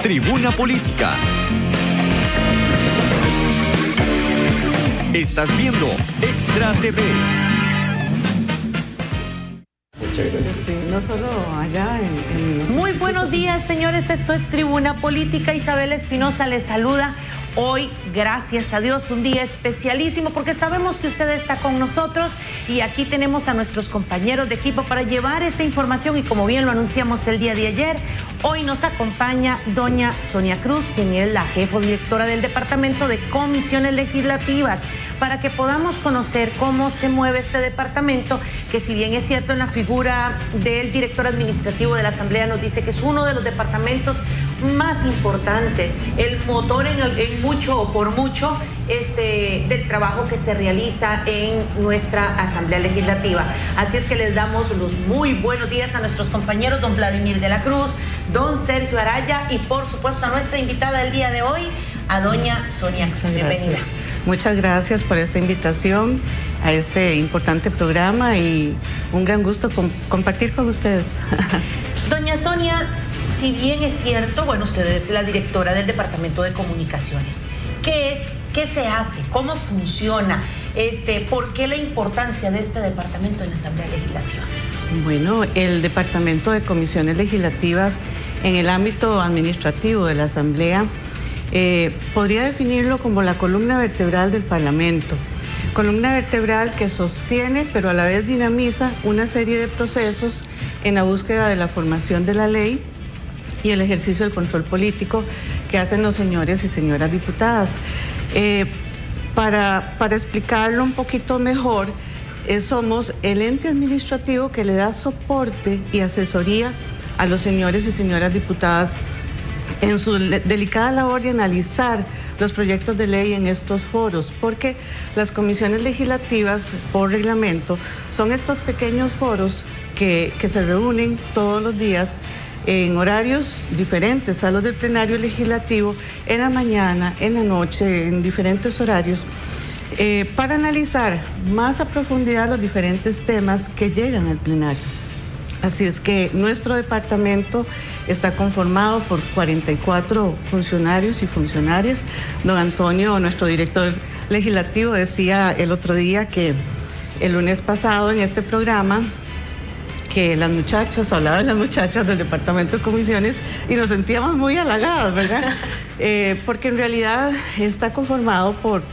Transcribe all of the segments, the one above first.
Tribuna Política. Estás viendo Extra TV. Sí, no solo allá en Muy buenos días, señores. Esto es Tribuna Política. Isabel Espinosa les saluda. Hoy, gracias a Dios, un día especialísimo porque sabemos que usted está con nosotros y aquí tenemos a nuestros compañeros de equipo para llevar esa información y como bien lo anunciamos el día de ayer, hoy nos acompaña doña Sonia Cruz, quien es la jefa directora del Departamento de Comisiones Legislativas, para que podamos conocer cómo se mueve este departamento, que si bien es cierto en la figura del director administrativo de la Asamblea nos dice que es uno de los departamentos más importantes, el motor en mucho o por mucho del trabajo que se realiza en nuestra Asamblea Legislativa. Así es que les damos los muy buenos días a nuestros compañeros, don Vladimir de la Cruz, don Sergio Araya y por supuesto a nuestra invitada del día de hoy, a doña Sonia Cruz. Bienvenida. Muchas gracias por esta invitación a este importante programa y un gran gusto compartir con ustedes. Doña Sonia, si bien es cierto, bueno, usted es la directora del Departamento de Comunicaciones. ¿Qué es? ¿Qué se hace? ¿Cómo funciona? ¿Por qué la importancia de este departamento en la Asamblea Legislativa? Bueno, el Departamento de Comisiones Legislativas en el ámbito administrativo de la Asamblea podría definirlo como la columna vertebral del Parlamento. Columna vertebral que sostiene, pero a la vez dinamiza una serie de procesos en la búsqueda de la formación de la ley y el ejercicio del control político que hacen los señores y señoras diputadas. Para explicarlo un poquito mejor, somos el ente administrativo que le da soporte y asesoría a los señores y señoras diputadas en su delicada labor de analizar los proyectos de ley en estos foros, porque las comisiones legislativas, por reglamento, son estos pequeños foros que se reúnen todos los días en horarios diferentes a los del plenario legislativo, en la mañana, en la noche, en diferentes horarios, para analizar más a profundidad los diferentes temas que llegan al plenario. Así es que nuestro departamento está conformado por 44 funcionarios y funcionarias. Don Antonio, nuestro director legislativo, decía el otro día que el lunes pasado en este programa que las muchachas, hablaba de las muchachas del Departamento de Comisiones y nos sentíamos muy halagadas, ¿verdad? Porque en realidad está conformado por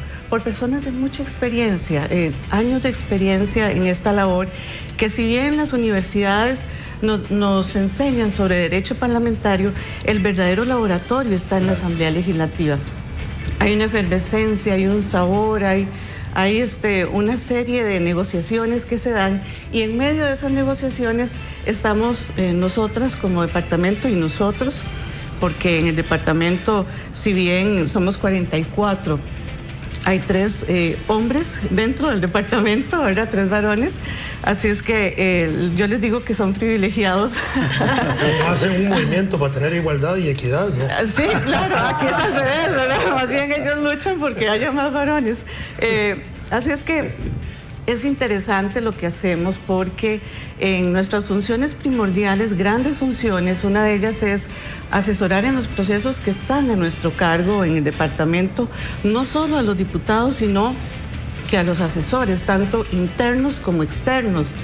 personas de mucha experiencia, años de experiencia en esta labor, que si bien las universidades nos enseñan sobre derecho parlamentario, el verdadero laboratorio está en la Asamblea Legislativa. Hay una efervescencia, hay un sabor, hay una serie de negociaciones que se dan y en medio de esas negociaciones estamos nosotras como departamento y nosotros, porque en el departamento, si bien somos 44, hay 3 hombres dentro del departamento, ¿verdad? 3 varones. Así es que yo les digo que son privilegiados. Hacen un movimiento para tener igualdad y equidad, ¿no? Sí, claro, aquí es al revés, ¿verdad? Más bien ellos luchan porque haya más varones. Así es que es interesante lo que hacemos porque en nuestras funciones primordiales, grandes funciones, una de ellas es asesorar en los procesos que están a nuestro cargo en el departamento, no solo a los diputados, sino que a los asesores, tanto internos como externos,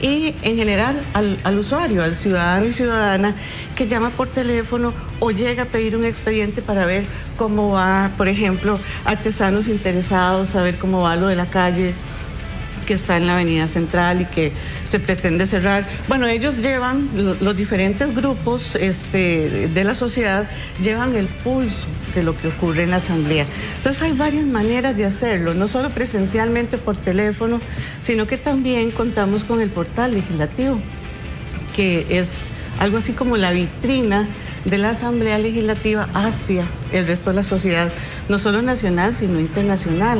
y en general al usuario, al ciudadano y ciudadana que llama por teléfono o llega a pedir un expediente para ver cómo va, por ejemplo, artesanos interesados, saber cómo va lo de la calle que está en la avenida central y que se pretende cerrar. Bueno, ellos llevan, los diferentes grupos de la sociedad llevan el pulso de lo que ocurre en la Asamblea. Entonces hay varias maneras de hacerlo, no solo presencialmente por teléfono, sino que también contamos con el portal legislativo, que es algo así como la vitrina de la Asamblea Legislativa hacia el resto de la sociedad, no solo nacional, sino internacional.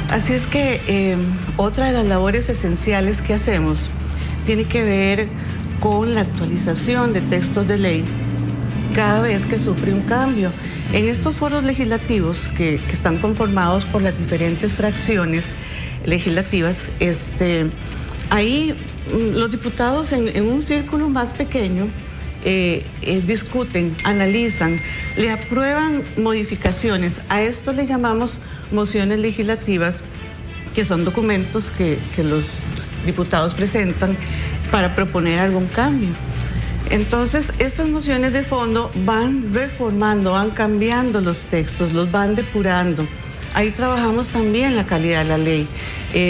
Así es que otra de las labores esenciales que hacemos tiene que ver con la actualización de textos de ley cada vez que sufre un cambio. En estos foros legislativos que están conformados por las diferentes fracciones legislativas, ahí los diputados en un círculo más pequeño discuten, analizan, le aprueban modificaciones. A esto le llamamos mociones legislativas, que son documentos que los diputados presentan para proponer algún cambio. Entonces, estas mociones de fondo van reformando, van cambiando los textos, los van depurando. Ahí trabajamos también la calidad de la ley.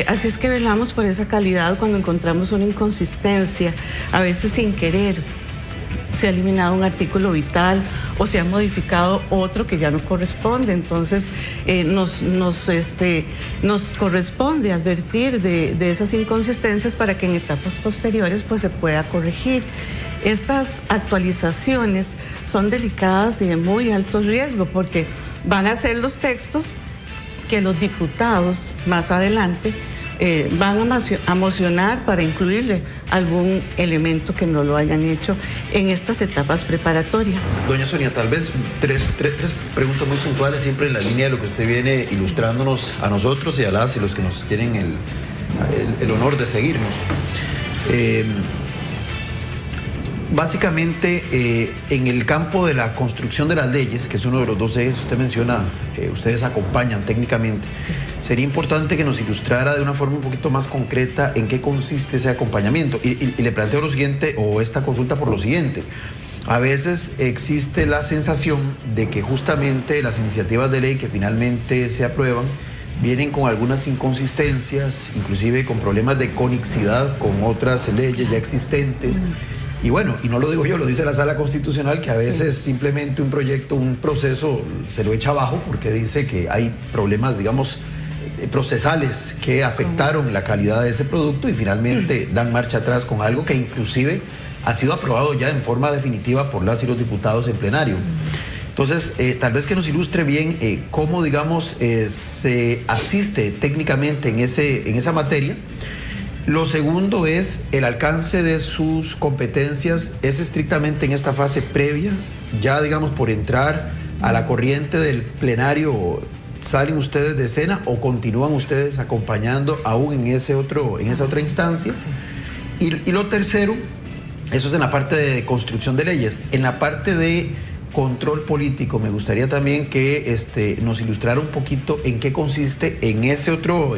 Así es que velamos por esa calidad cuando encontramos una inconsistencia, a veces sin querer. Se ha eliminado un artículo vital o se ha modificado otro que ya no corresponde. Entonces, nos corresponde advertir de esas inconsistencias para que en etapas posteriores pues, se pueda corregir. Estas actualizaciones son delicadas y de muy alto riesgo porque van a ser los textos que los diputados más adelante van a mocionar para incluirle algún elemento que no lo hayan hecho en estas etapas preparatorias. Doña Sonia, tal vez tres preguntas muy puntuales, siempre en la línea de lo que usted viene ilustrándonos a nosotros y a las y los que nos tienen el honor de seguirnos. Básicamente, en el campo de la construcción de las leyes, que es uno de los dos ejes, usted menciona, ustedes acompañan técnicamente, sí. Sería importante que nos ilustrara de una forma un poquito más concreta en qué consiste ese acompañamiento. Y le planteo lo siguiente, o esta consulta por lo siguiente. A veces existe la sensación de que justamente las iniciativas de ley que finalmente se aprueban vienen con algunas inconsistencias, inclusive con problemas de conexidad con otras leyes ya existentes. Y bueno, y no lo digo yo, lo dice la Sala Constitucional, que a veces simplemente un proyecto, un proceso se lo echa abajo porque dice que hay problemas, digamos, procesales que afectaron la calidad de ese producto y finalmente dan marcha atrás con algo que inclusive ha sido aprobado ya en forma definitiva por las y los diputados en plenario. Entonces, tal vez que nos ilustre bien cómo, digamos, se asiste técnicamente en esa materia. Lo segundo es el alcance de sus competencias, es estrictamente en esta fase previa, ya digamos por entrar a la corriente del plenario, ¿salen ustedes de escena o continúan ustedes acompañando aún en esa otra instancia? Y lo tercero, eso es en la parte de construcción de leyes. En la parte de control político, me gustaría también que nos ilustrara un poquito en qué consiste en ese otro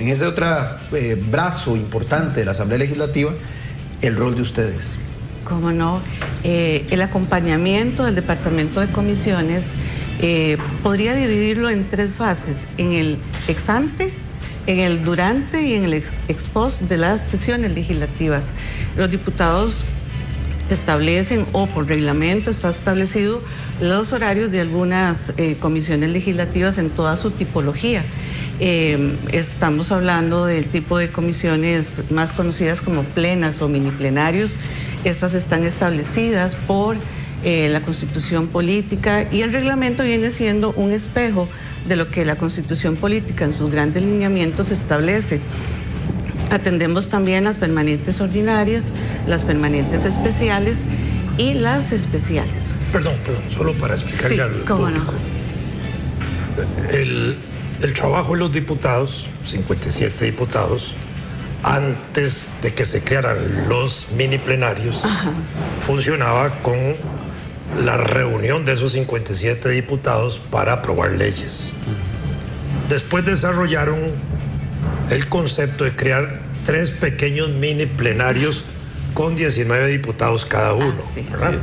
brazo importante de la Asamblea Legislativa, el rol de ustedes. Cómo no, el acompañamiento del Departamento de Comisiones podría dividirlo en tres fases: en el ex ante, en el durante y en el ex post de las sesiones legislativas. Los diputados establecen, o por reglamento está establecido, los horarios de algunas comisiones legislativas en toda su tipología. Estamos hablando del tipo de comisiones más conocidas como plenas o mini plenarios. Estas están establecidas por la Constitución Política y el reglamento viene siendo un espejo de lo que la Constitución Política en sus grandes lineamientos establece. Atendemos también las permanentes ordinarias, las permanentes especiales y las especiales. Perdón, solo para explicarle al público. No. El trabajo de los diputados, 57 diputados, antes de que se crearan los mini plenarios, funcionaba con la reunión de esos 57 diputados para aprobar leyes. Después desarrollaron el concepto de crear 3 pequeños mini plenarios con 19 diputados cada uno. ¿Verdad?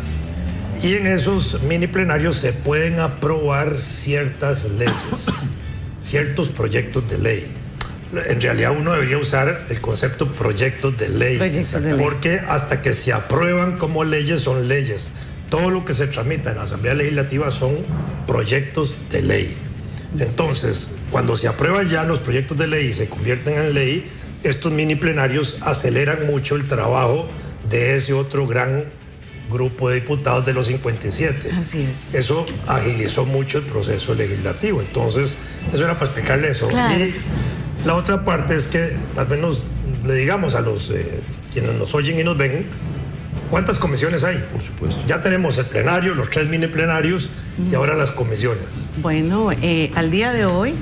Y en esos mini plenarios se pueden aprobar ciertas leyes, ciertos proyectos de ley. En realidad uno debería usar el concepto proyectos de ley, porque hasta que se aprueban como leyes son leyes. Todo lo que se tramita en la Asamblea Legislativa son proyectos de ley. Entonces, cuando se aprueban ya los proyectos de ley y se convierten en ley, estos mini plenarios aceleran mucho el trabajo de ese otro gran grupo de diputados de los 57. Así es. Eso agilizó mucho el proceso legislativo. Entonces, eso era para explicarle eso. Claro. Y la otra parte es que tal vez le digamos a los quienes nos oyen y nos ven, ¿cuántas comisiones hay? Por supuesto. Ya tenemos el plenario, los 3 mini plenarios y ahora las comisiones. Bueno, al día de hoy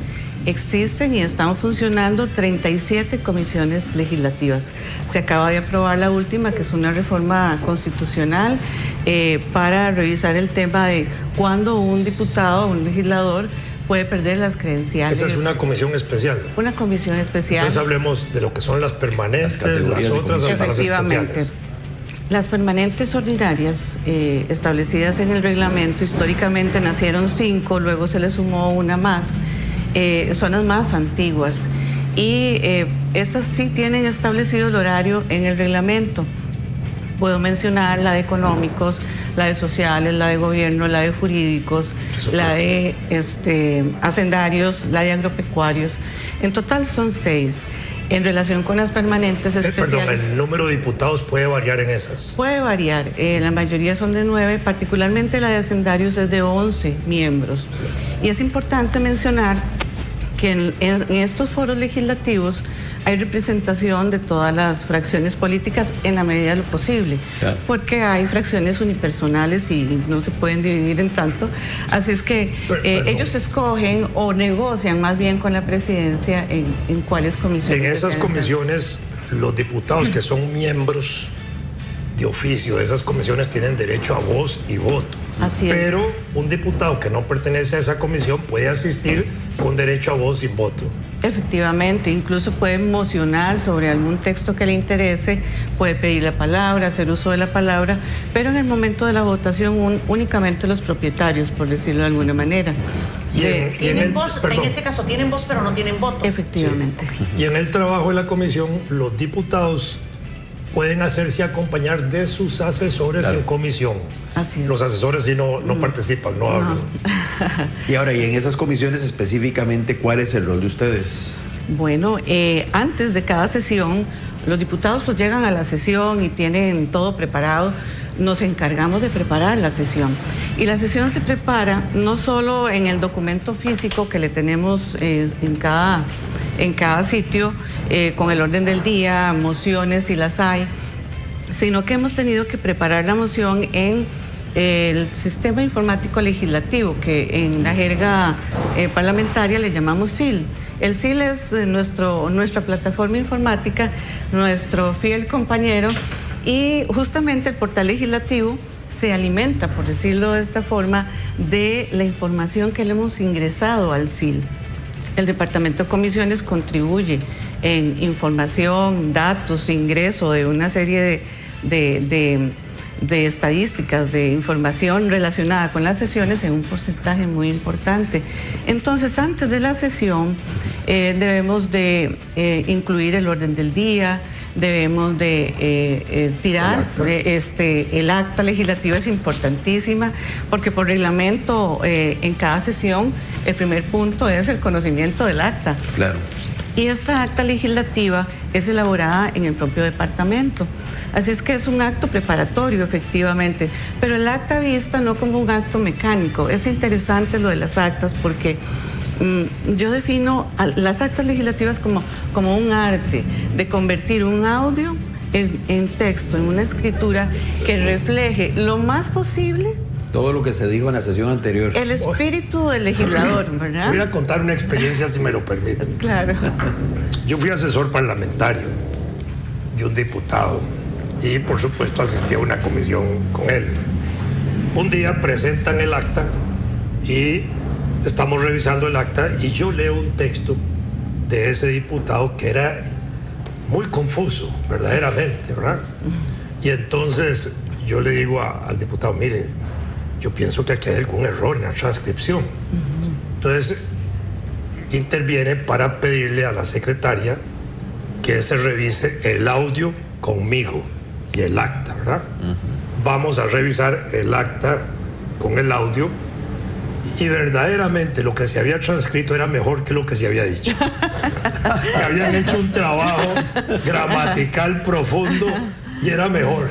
existen y están funcionando 37 comisiones legislativas. Se acaba de aprobar la última, que es una reforma constitucional para revisar el tema de cuándo un diputado o un legislador puede perder las credenciales. Esa es una comisión especial. Una comisión especial. Entonces hablemos de lo que son las permanentes, las otras hasta las especiales. Las permanentes ordinarias establecidas en el reglamento, históricamente nacieron 5, luego se le sumó una más, son las más antiguas y estas sí tienen establecido el horario en el reglamento. Puedo mencionar la de económicos, la de sociales, la de gobierno, la de jurídicos, la de hacendarios, la de agropecuarios. En total son 6. En relación con las permanentes especiales... Perdón, ¿el número de diputados puede variar en esas? Puede variar. La mayoría son de 9, particularmente la de hacendarios es de 11 miembros. Y es importante mencionar que en estos foros legislativos hay representación de todas las fracciones políticas en la medida de lo posible, claro, porque hay fracciones unipersonales y no se pueden dividir en tanto, así es que ellos escogen o negocian más bien con la presidencia en cuáles comisiones. En esas comisiones, los diputados que son miembros de oficio de esas comisiones tienen derecho a voz y voto. Así es. Pero un diputado que no pertenece a esa comisión puede asistir con derecho a voz sin voto. Efectivamente, incluso puede mocionar sobre algún texto que le interese, puede pedir la palabra, hacer uso de la palabra, pero en el momento de la votación únicamente los propietarios, por decirlo de alguna manera. ¿Tienen voz? En ese caso tienen voz, pero no tienen voto. Efectivamente. Sí. Y en el trabajo de la comisión, los diputados pueden hacerse acompañar de sus asesores, claro, en comisión. Así es. Los asesores sí no participan, no hablan. Y ahora, y en esas comisiones específicamente, ¿cuál es el rol de ustedes? Bueno, antes de cada sesión, los diputados pues llegan a la sesión y tienen todo preparado. Nos encargamos de preparar la sesión. Y la sesión se prepara no solo en el documento físico que le tenemos en cada sitio, con el orden del día, mociones si las hay, sino que hemos tenido que preparar la moción en el sistema informático legislativo, que en la jerga parlamentaria le llamamos SIL. El SIL es nuestra plataforma informática, nuestro fiel compañero, y justamente el portal legislativo se alimenta, por decirlo de esta forma, de la información que le hemos ingresado al SIL. El Departamento de Comisiones contribuye en información, datos, ingreso de una serie de estadísticas, de información relacionada con las sesiones en un porcentaje muy importante. Entonces, antes de la sesión debemos de incluir el orden del día, debemos de tirar el acta legislativa. Es importantísima porque por reglamento en cada sesión el primer punto es el conocimiento del acta. Claro. Y esta acta legislativa es elaborada en el propio departamento. Así es que es un acto preparatorio, efectivamente, pero el acta vista no como un acto mecánico. Es interesante lo de las actas porque yo defino las actas legislativas como un arte de convertir un audio en texto, en una escritura que refleje lo más posible todo lo que se dijo en la sesión anterior. El espíritu del legislador, ¿verdad? Voy a contar una experiencia, si me lo permiten. Claro. Yo fui asesor parlamentario de un diputado y, por supuesto, asistí a una comisión con él. Un día presentan el acta y estamos revisando el acta y yo leo un texto de ese diputado que era muy confuso, verdaderamente, ¿verdad? Y entonces yo le digo al diputado, mire, yo pienso que aquí hay algún error en la transcripción. Entonces interviene para pedirle a la secretaria que se revise el audio conmigo y el acta, ¿verdad? Vamos a revisar el acta con el audio y verdaderamente lo que se había transcrito era mejor que lo que se había dicho. Que habían hecho un trabajo gramatical profundo y era mejor.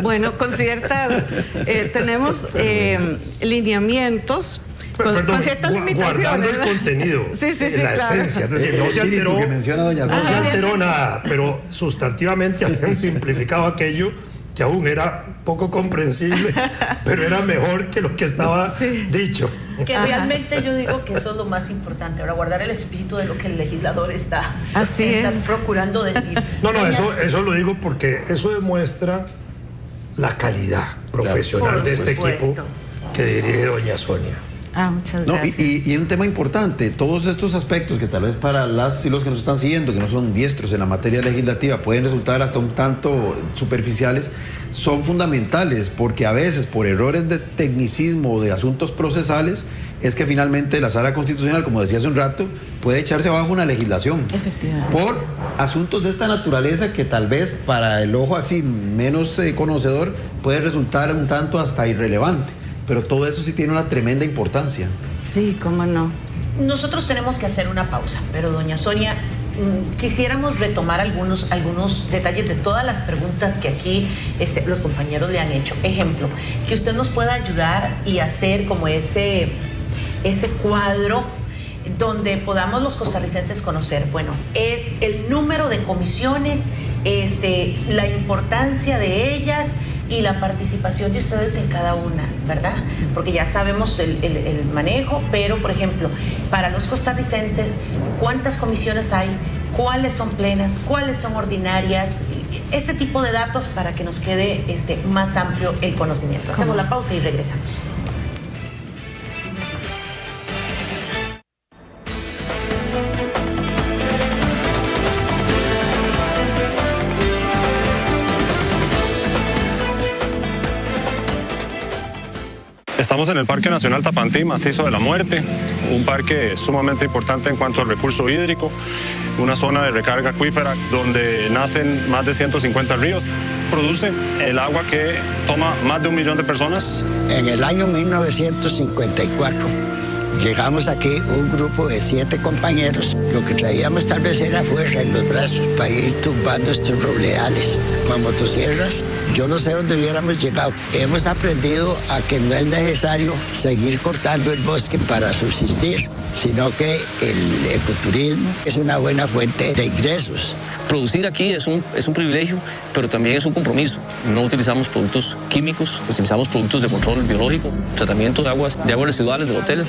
Bueno, con ciertas... tenemos lineamientos, con ciertas limitaciones. Guardando el contenido, sí, la claro. esencia. Es decir, no se alteró, que menciona doña no se alteró nada, pero sustantivamente habían simplificado aquello que aún era poco comprensible, pero era mejor que lo que estaba dicho. Que realmente yo digo que eso es lo más importante, ahora guardar el espíritu de lo que el legislador está procurando decir. No, eso lo digo porque eso demuestra la calidad profesional de este equipo que dirige doña Sonia. Muchas gracias. Y un tema importante, todos estos aspectos que tal vez para las y los que nos están siguiendo, que no son diestros en la materia legislativa, pueden resultar hasta un tanto superficiales, son fundamentales, porque a veces por errores de tecnicismo o de asuntos procesales, es que finalmente la Sala Constitucional, como decía hace un rato, puede echarse abajo una legislación. Efectivamente. Por asuntos de esta naturaleza que tal vez para el ojo así menos conocedor puede resultar un tanto hasta irrelevante. Pero todo eso sí tiene una tremenda importancia. Sí, cómo no. Nosotros tenemos que hacer una pausa, pero doña Sonia, quisiéramos retomar algunos detalles de todas las preguntas que aquí los compañeros le han hecho. Ejemplo, que usted nos pueda ayudar y hacer como ese cuadro donde podamos los costarricenses conocer, bueno, el número de comisiones, la importancia de ellas y la participación de ustedes en cada una, ¿verdad? Porque ya sabemos el manejo, pero, por ejemplo, para los costarricenses, ¿cuántas comisiones hay? ¿Cuáles son plenas? ¿Cuáles son ordinarias? Este tipo de datos para que nos quede más amplio el conocimiento. Hacemos la pausa y regresamos. Estamos en el Parque Nacional Tapantí, Macizo de la Muerte, un parque sumamente importante en cuanto al recurso hídrico, una zona de recarga acuífera donde nacen más de 150 ríos. Produce el agua que toma más de 1 millón de personas. En el año 1954 llegamos aquí un grupo de 7 compañeros. Lo que traíamos tal vez era fuerza en los brazos para ir tumbando estos robledales. Con motosierras, yo no sé dónde hubiéramos llegado. Hemos aprendido a que no es necesario seguir cortando el bosque para subsistir, sino que el ecoturismo es una buena fuente de ingresos. Producir aquí es un privilegio, pero también es un compromiso. No utilizamos productos químicos, utilizamos productos de control biológico, tratamiento de aguas residuales del hotel,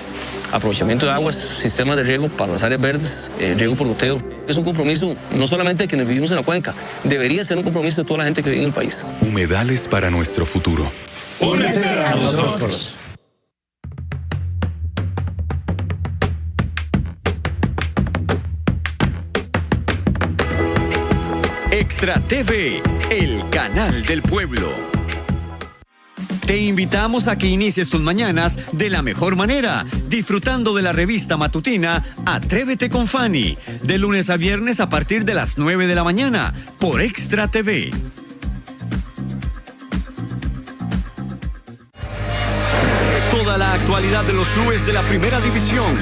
aprovechamiento de aguas, sistemas de riego para las áreas verdes, riego por goteo. Es un compromiso no solamente de quienes vivimos en la cuenca, debería ser un compromiso de toda la gente que vive en el país. Humedales para nuestro futuro. Únete a nosotros. Extra TV, el canal del pueblo. Te invitamos a que inicies tus mañanas de la mejor manera, disfrutando de la revista matutina Atrévete con Fanny, de lunes a viernes a partir de las 9 de la mañana, por Extra TV. Toda la actualidad de los clubes de la Primera División.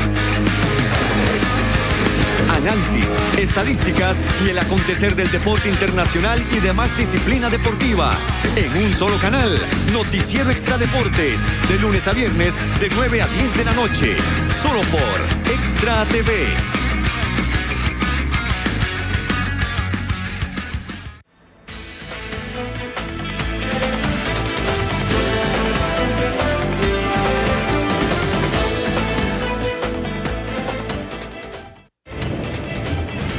Análisis, estadísticas y el acontecer del deporte internacional y demás disciplinas deportivas. En un solo canal, Noticiero Extra Deportes, de lunes a viernes, de 9 a 10 de la noche. Solo por Extra TV.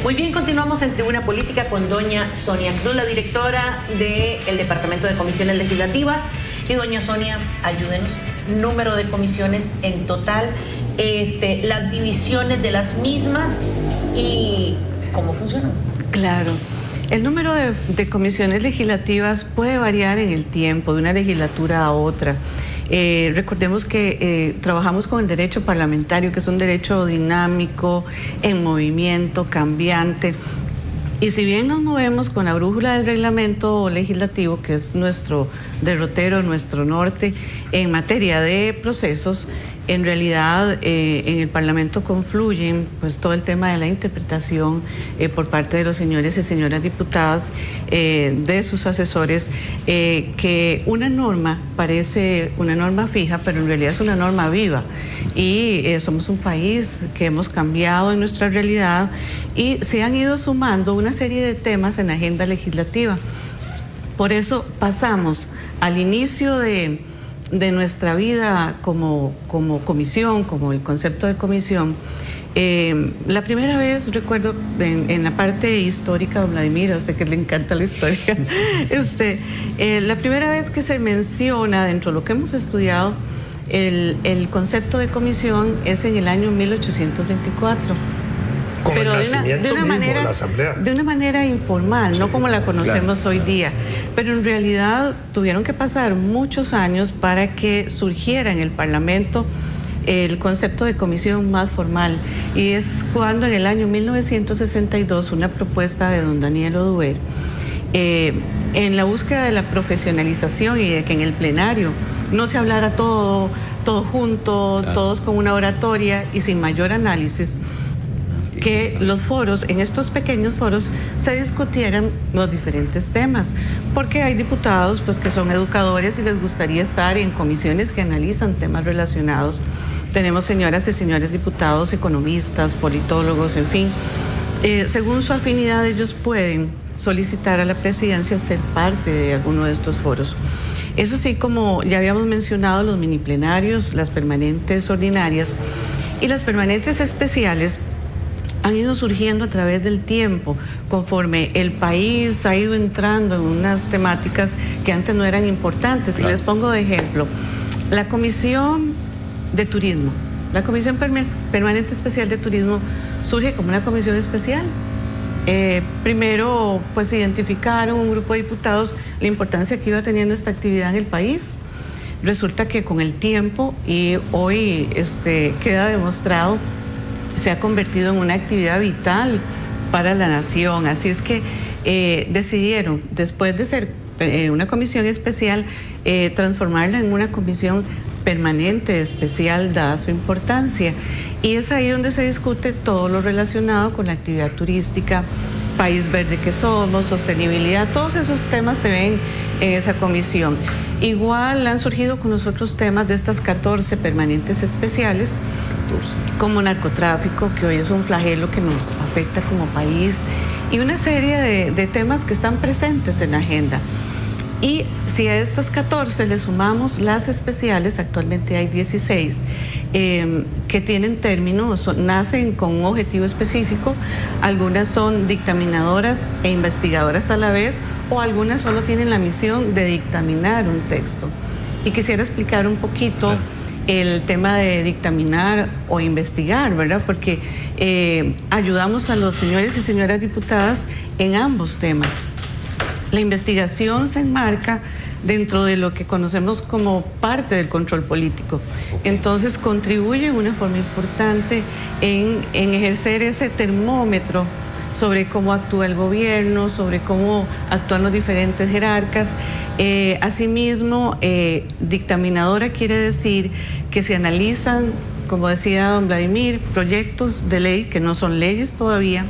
Muy bien, continuamos en Tribuna Política con doña Sonia Cruz, la directora del Departamento de Comisiones Legislativas. Y doña Sonia, ayúdenos, número de comisiones en total, las divisiones de las mismas y cómo funcionan. Claro. El número de comisiones legislativas puede variar en el tiempo, de una legislatura a otra. Recordemos que trabajamos con el derecho parlamentario, que es un derecho dinámico, en movimiento, cambiante. Y si bien nos movemos con la brújula del reglamento legislativo, que es nuestro derrotero, nuestro norte, en materia de procesos, en realidad en el Parlamento confluyen pues todo el tema de la interpretación por parte de los señores y señoras diputadas, de sus asesores, que una norma parece una norma fija, pero en realidad es una norma viva. Y somos un país que hemos cambiado en nuestra realidad y se han ido sumando una serie de temas en la agenda legislativa. Por eso pasamos al inicio de nuestra vida como comisión, como el concepto de comisión. La primera vez, recuerdo, en la parte histórica, don Vladimir, a usted que le encanta la historia, la primera vez que se menciona dentro de lo que hemos estudiado el concepto de comisión es en el año 1824. Con pero el nacimiento de una mismo manera, de la Asamblea. de una manera informal, sí, no como la conocemos claro. Hoy día. Pero en realidad tuvieron que pasar muchos años para que surgiera en el Parlamento el concepto de comisión más formal. Y es cuando en el año 1962 una propuesta de don Daniel Oduber, en la búsqueda de la profesionalización y de que en el plenario no se hablara todo junto, claro. Todos con una oratoria y sin mayor análisis, que los foros, en estos pequeños foros, se discutieran los diferentes temas, porque hay diputados pues, que son educadores y les gustaría estar en comisiones que analizan temas relacionados. Tenemos señoras y señores diputados, economistas, politólogos, en fin. Según su afinidad, ellos pueden solicitar a la presidencia ser parte de alguno de estos foros. Es así como ya habíamos mencionado los mini plenarios, las permanentes ordinarias y las permanentes especiales han ido surgiendo a través del tiempo, conforme el país ha ido entrando en unas temáticas que antes no eran importantes. Claro. Les pongo de ejemplo, la Comisión de Turismo, la Comisión Permanente Especial de Turismo surge como una comisión especial. Primero, pues identificaron un grupo de diputados la importancia que iba teniendo esta actividad en el país. Resulta que con el tiempo, y hoy queda demostrado, se ha convertido en una actividad vital para la nación. Así es que decidieron, después de ser una comisión especial, transformarla en una comisión permanente especial, dada su importancia. Y es ahí donde se discute todo lo relacionado con la actividad turística, país verde que somos, sostenibilidad, todos esos temas se ven en esa comisión. Igual han surgido con nosotros temas de estas 14 permanentes especiales, como narcotráfico, que hoy es un flagelo que nos afecta como país, y una serie de temas que están presentes en la agenda. Y si a estas 14 le sumamos las especiales, actualmente hay 16, que tienen término, nacen con un objetivo específico, algunas son dictaminadoras e investigadoras a la vez, o algunas solo tienen la misión de dictaminar un texto. Y quisiera explicar un poquito el tema de dictaminar o investigar, ¿verdad? Porque ayudamos a los señores y señoras diputadas en ambos temas. La investigación se enmarca dentro de lo que conocemos como parte del control político. Entonces contribuye de una forma importante en ejercer ese termómetro sobre cómo actúa el gobierno, sobre cómo actúan los diferentes jerarcas. Asimismo, dictaminadora quiere decir que se analizan, como decía don Vladimir, proyectos de ley que no son leyes todavía,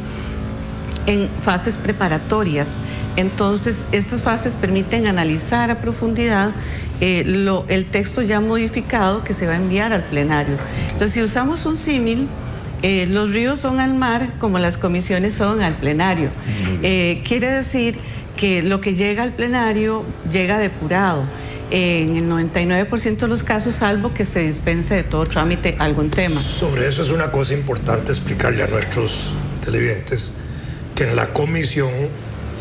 en fases preparatorias. Entonces, estas fases permiten analizar a profundidad el texto ya modificado que se va a enviar al plenario. Entonces, si usamos un símil, los ríos son al mar como las comisiones son al plenario. Quiere decir que lo que llega al plenario llega depurado. En el 99% de los casos, salvo que se dispense de todo trámite algún tema. Sobre eso es una cosa importante explicarle a nuestros televidentes, que en la comisión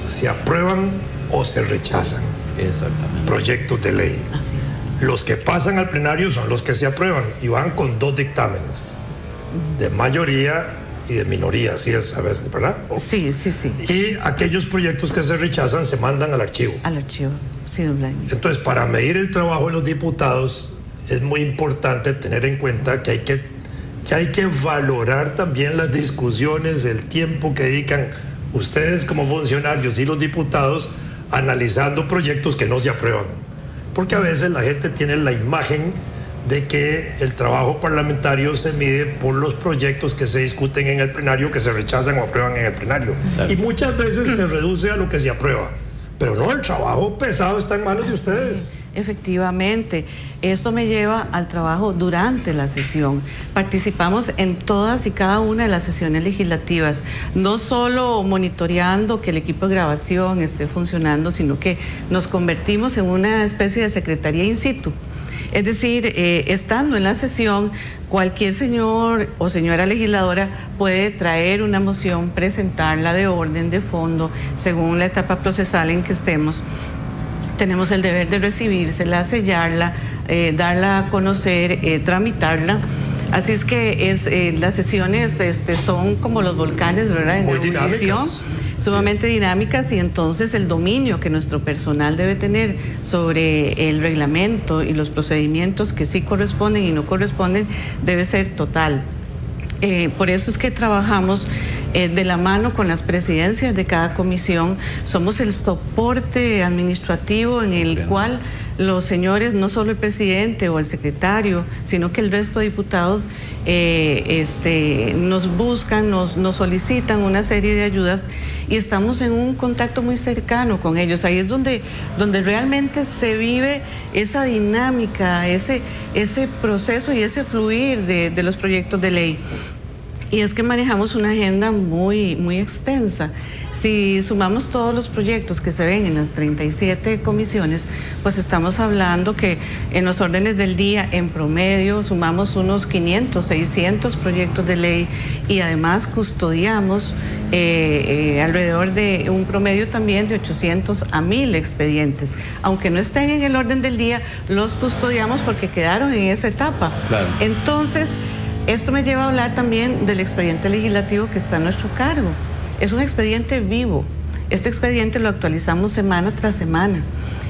se aprueban o se rechazan proyectos de ley. Así es. Los que pasan al plenario son los que se aprueban y van con 2 dictámenes, de mayoría y de minoría, así es a veces, ¿verdad? Sí. Y aquellos proyectos que se rechazan se mandan al archivo. Al archivo, sí, don Vladimir. Entonces, para medir el trabajo de los diputados es muy importante tener en cuenta que hay que valorar también las discusiones, el tiempo que dedican ustedes como funcionarios y los diputados analizando proyectos que no se aprueban. Porque a veces la gente tiene la imagen de que el trabajo parlamentario se mide por los proyectos que se discuten en el plenario, que se rechazan o aprueban en el plenario. Claro. Y muchas veces se reduce a lo que se aprueba. Pero no, el trabajo pesado está en manos de ustedes. Efectivamente. Esto me lleva al trabajo durante la sesión. Participamos en todas y cada una de las sesiones legislativas, no solo monitoreando que el equipo de grabación esté funcionando, sino que nos convertimos en una especie de secretaría in situ. Es decir, estando en la sesión, cualquier señor o señora legisladora puede traer una moción, presentarla de orden, de fondo, según la etapa procesal en que estemos. Tenemos el deber de recibírsela, sellarla, darla a conocer, tramitarla. Así es que las sesiones son como los volcanes, ¿verdad? En ebullición, sumamente dinámicas, y entonces el dominio que nuestro personal debe tener sobre el reglamento y los procedimientos que sí corresponden y no corresponden debe ser total. Por eso es que trabajamos de la mano con las presidencias de cada comisión. Somos el soporte administrativo en el cual los señores, no solo el presidente o el secretario, sino que el resto de diputados nos buscan, nos solicitan una serie de ayudas, y estamos en un contacto muy cercano con ellos. Ahí es donde realmente se vive esa dinámica, ese proceso y ese fluir de los proyectos de ley. Y es que manejamos una agenda muy, muy extensa. Si sumamos todos los proyectos que se ven en las 37 comisiones, pues estamos hablando que en los órdenes del día, en promedio, sumamos unos 500, 600 proyectos de ley, y además custodiamos alrededor de un promedio también de 800 a 1000 expedientes. Aunque no estén en el orden del día, los custodiamos porque quedaron en esa etapa. Claro. Entonces, esto me lleva a hablar también del expediente legislativo que está a nuestro cargo. Es un expediente vivo. Este expediente lo actualizamos semana tras semana.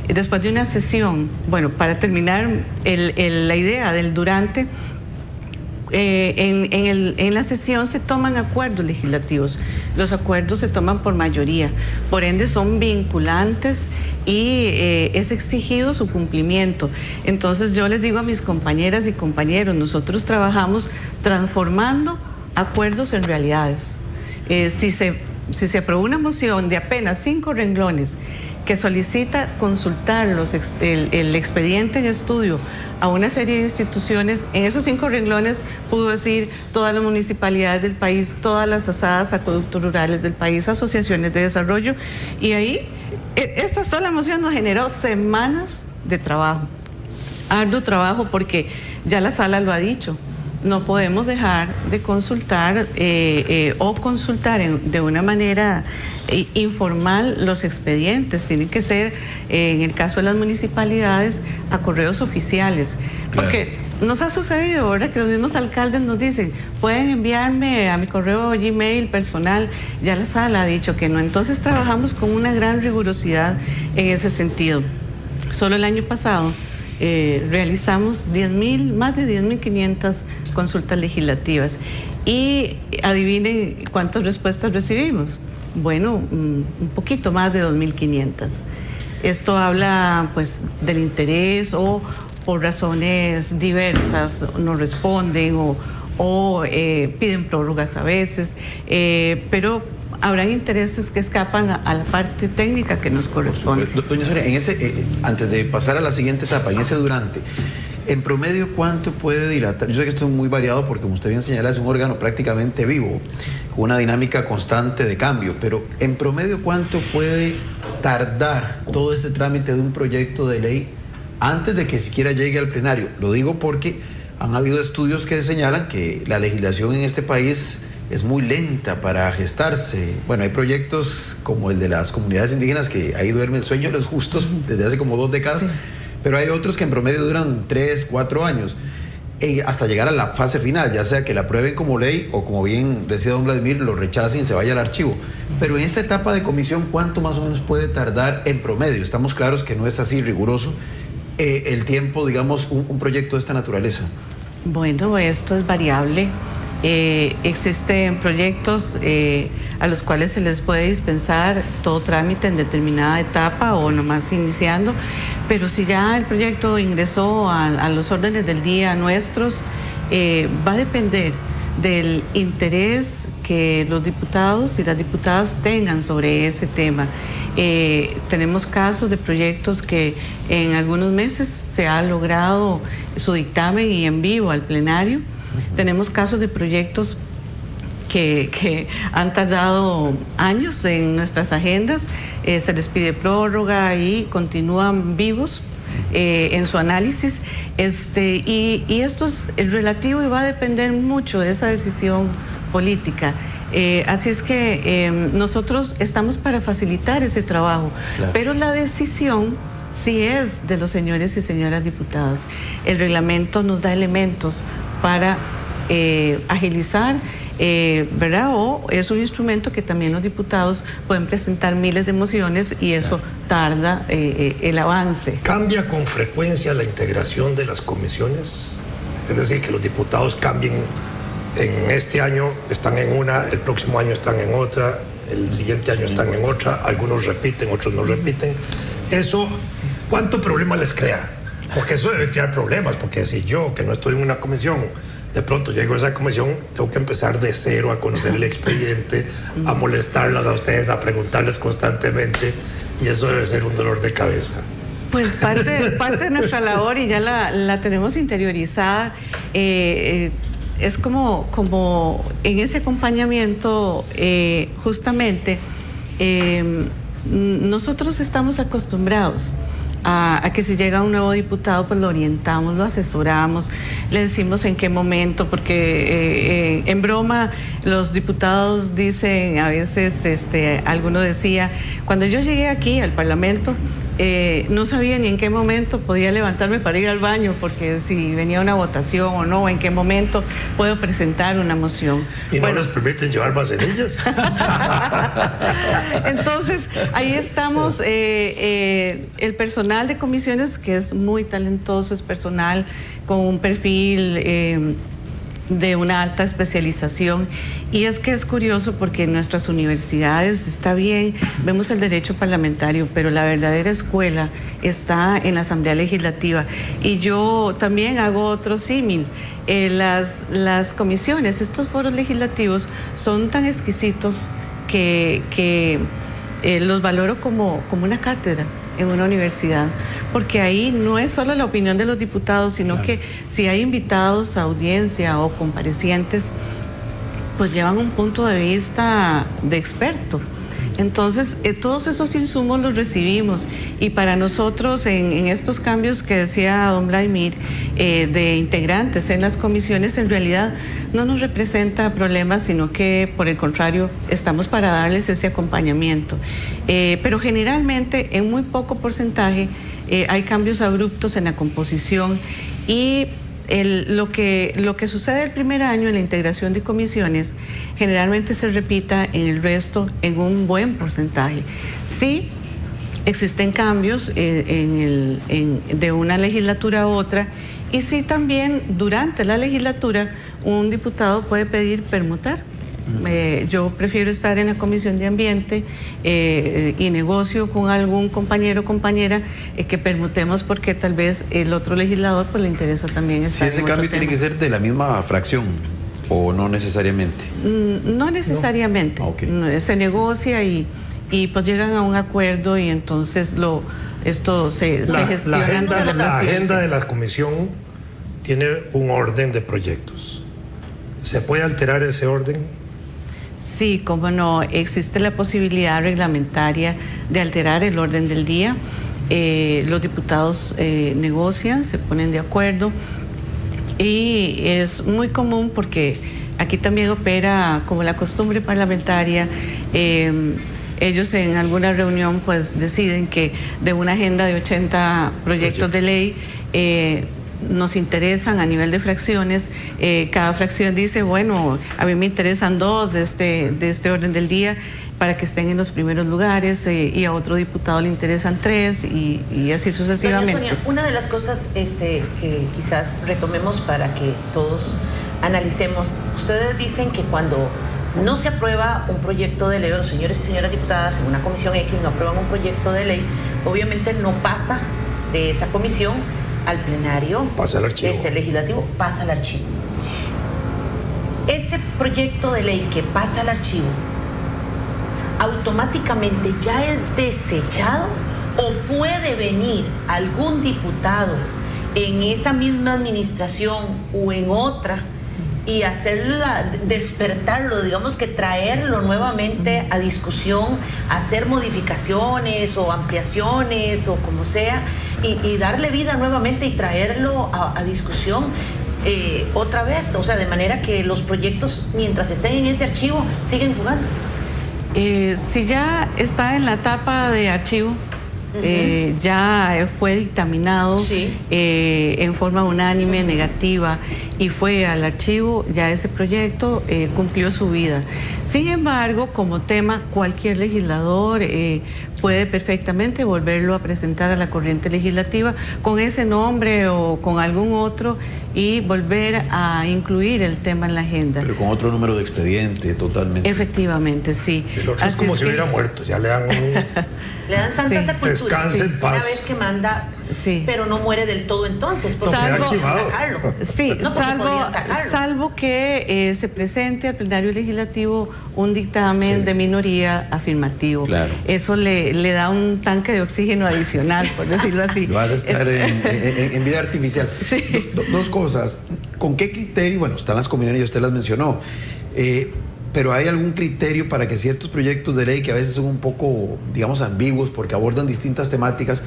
Después de una sesión, bueno, para terminar la idea del durante, en la sesión se toman acuerdos legislativos. Los acuerdos se toman por mayoría, por ende son vinculantes y es exigido su cumplimiento. Entonces yo les digo a mis compañeras y compañeros, nosotros trabajamos transformando acuerdos en realidades. Si se aprobó una moción de apenas 5 renglones que solicita consultar el expediente en estudio a una serie de instituciones, en esos 5 renglones pudo decir todas las municipalidades del país, todas las asadas, acueductos rurales del país, asociaciones de desarrollo, y ahí esta sola moción nos generó semanas de trabajo, arduo trabajo, porque ya la sala lo ha dicho. No podemos dejar de consultar o consultar de una manera informal los expedientes. Tienen que ser, en el caso de las municipalidades, a correos oficiales. Claro. Porque nos ha sucedido, ¿verdad?, que los mismos alcaldes nos dicen, pueden enviarme a mi correo Gmail personal. Ya la sala ha dicho que no. Entonces trabajamos con una gran rigurosidad en ese sentido. Solo el año pasado realizamos más de 10.500 consultas legislativas, y adivinen cuántas respuestas recibimos. Bueno, un poquito más de 2.500. Esto habla pues del interés, o por razones diversas no responden o piden prórrogas a veces, pero habrán intereses que escapan a la parte técnica que nos corresponde. Doña Sonia, antes de pasar a la siguiente etapa, en ese durante, en promedio, ¿cuánto puede dilatar? Yo sé que esto es muy variado porque, como usted bien señala, es un órgano prácticamente vivo, con una dinámica constante de cambio, pero en promedio, ¿cuánto puede tardar todo este trámite de un proyecto de ley antes de que siquiera llegue al plenario? Lo digo porque han habido estudios que señalan que la legislación en este país es muy lenta para gestarse. Bueno, hay proyectos como el de las comunidades indígenas, que ahí duerme el sueño de los justos desde hace como 2 décadas, sí. Pero hay otros que en promedio duran 3, 4 años, hasta llegar a la fase final, ya sea que la aprueben como ley o, como bien decía don Vladimir, lo rechacen y se vaya al archivo. Pero en esta etapa de comisión, ¿cuánto más o menos puede tardar en promedio? Estamos claros que no es así riguroso el tiempo, digamos, un proyecto de esta naturaleza. Bueno, esto es variable. Existen proyectos a los cuales se les puede dispensar todo trámite en determinada etapa o nomás iniciando, pero si ya el proyecto ingresó a los órdenes del día nuestros, va a depender del interés que los diputados y las diputadas tengan sobre ese tema. Tenemos casos de proyectos que en algunos meses se ha logrado su dictamen y en vivo al plenario. Tenemos casos de proyectos que han tardado años en nuestras agendas, se les pide prórroga y continúan vivos en su análisis, y esto es relativo y va a depender mucho de esa decisión política. Así es que nosotros estamos para facilitar ese trabajo, claro, pero la decisión sí es de los señores y señoras diputadas. El reglamento nos da elementos para agilizar, ¿verdad? O es un instrumento que también los diputados pueden presentar miles de mociones y eso tarda el avance. ¿Cambia con frecuencia la integración de las comisiones? Es decir, que los diputados cambien, en este año están en una, el próximo año están en otra, el siguiente año están en otra, algunos repiten, otros no repiten. ¿Eso cuánto problema les crea? Porque eso debe crear problemas, porque si yo, que no estoy en una comisión, de pronto llego a esa comisión, tengo que empezar de cero a conocer el expediente, a molestarlas a ustedes, a preguntarles constantemente, y eso debe ser un dolor de cabeza. Pues parte de nuestra labor, y ya la tenemos interiorizada, es como en ese acompañamiento, justamente, nosotros estamos acostumbrados a que si llega un nuevo diputado, pues lo orientamos, lo asesoramos, le decimos en qué momento, porque en broma los diputados dicen, a veces alguno decía, cuando yo llegué aquí al Parlamento, no sabía ni en qué momento podía levantarme para ir al baño, porque si venía una votación o no, en qué momento puedo presentar una moción. ¿Y no nos permiten llevar vaselillas? Entonces, ahí estamos, el personal de comisiones, que es muy talentoso, es personal con un perfil de una alta especialización, y es que es curioso porque en nuestras universidades está bien, vemos el derecho parlamentario, pero la verdadera escuela está en la Asamblea Legislativa. Y yo también hago otro símil, las comisiones, estos foros legislativos son tan exquisitos que los valoro como una cátedra en una universidad, porque ahí no es solo la opinión de los diputados, sino que si hay invitados a audiencia o comparecientes, pues llevan un punto de vista de experto. Entonces, todos esos insumos los recibimos, y para nosotros en estos cambios que decía don Vladimir, de integrantes en las comisiones, en realidad no nos representa problemas, sino que por el contrario estamos para darles ese acompañamiento. Pero generalmente en muy poco porcentaje hay cambios abruptos en la composición, y lo que sucede el primer año en la integración de comisiones generalmente se repita en el resto en un buen porcentaje. Sí, existen cambios de una legislatura a otra, y sí también durante la legislatura un diputado puede pedir permutar. Yo prefiero estar en la Comisión de Ambiente y negocio con algún compañero o compañera que permutemos, porque tal vez el otro legislador pues le interesa también estar. Si ese cambio tiene que ser de la misma fracción o no necesariamente. No necesariamente. ¿No? Okay. Se negocia y pues llegan a un acuerdo, y entonces esto se gestiona. La agenda de la comisión tiene un orden de proyectos. ¿Se puede alterar ese orden? Sí, cómo no, existe la posibilidad reglamentaria de alterar el orden del día. Los diputados negocian, se ponen de acuerdo, y es muy común porque aquí también opera como la costumbre parlamentaria. Ellos en alguna reunión pues deciden que de una agenda de 80 proyectos de ley, nos interesan a nivel de fracciones, cada fracción dice, bueno, a mí me interesan 2 de este orden del día para que estén en los primeros lugares, y a otro diputado le interesan 3, y así sucesivamente. Doña Sonia, una de las cosas que quizás retomemos para que todos analicemos, ustedes dicen que cuando no se aprueba un proyecto de ley, o los señores y señoras diputadas en una comisión X no aprueban un proyecto de ley, obviamente no pasa de esa comisión al plenario, pasa al archivo. Legislativo, pasa al archivo. Ese proyecto de ley que pasa al archivo, automáticamente ya es desechado, o puede venir algún diputado en esa misma administración o en otra y despertarlo, digamos que traerlo nuevamente a discusión, hacer modificaciones o ampliaciones o como sea, y darle vida nuevamente y traerlo a discusión otra vez, o sea, de manera que los proyectos, mientras estén en ese archivo, siguen jugando. Si ya está en la etapa de archivo, ya fue dictaminado en forma unánime, negativa, y fue al archivo, ya ese proyecto cumplió su vida. Sin embargo, como tema, cualquier legislador puede perfectamente volverlo a presentar a la corriente legislativa con ese nombre o con algún otro y volver a incluir el tema en la agenda. Pero con otro número de expediente, totalmente. Efectivamente, sí. El otro es como si hubiera muerto, ya le dan le dan santa sepultura. Descanse en paz. Una vez que manda, pero no muere del todo entonces, porque salvo, sacarlo. Sí, no, salvo que se presente al plenario legislativo un dictamen de minoría afirmativo. Claro. Eso le da un tanque de oxígeno adicional, por decirlo así. Lo va a estar en vida artificial. Sí. Dos cosas. ¿Con qué criterio? Bueno, están las comisiones y usted las mencionó. Pero ¿hay algún criterio para que ciertos proyectos de ley que a veces son un poco, digamos, ambiguos porque abordan distintas temáticas?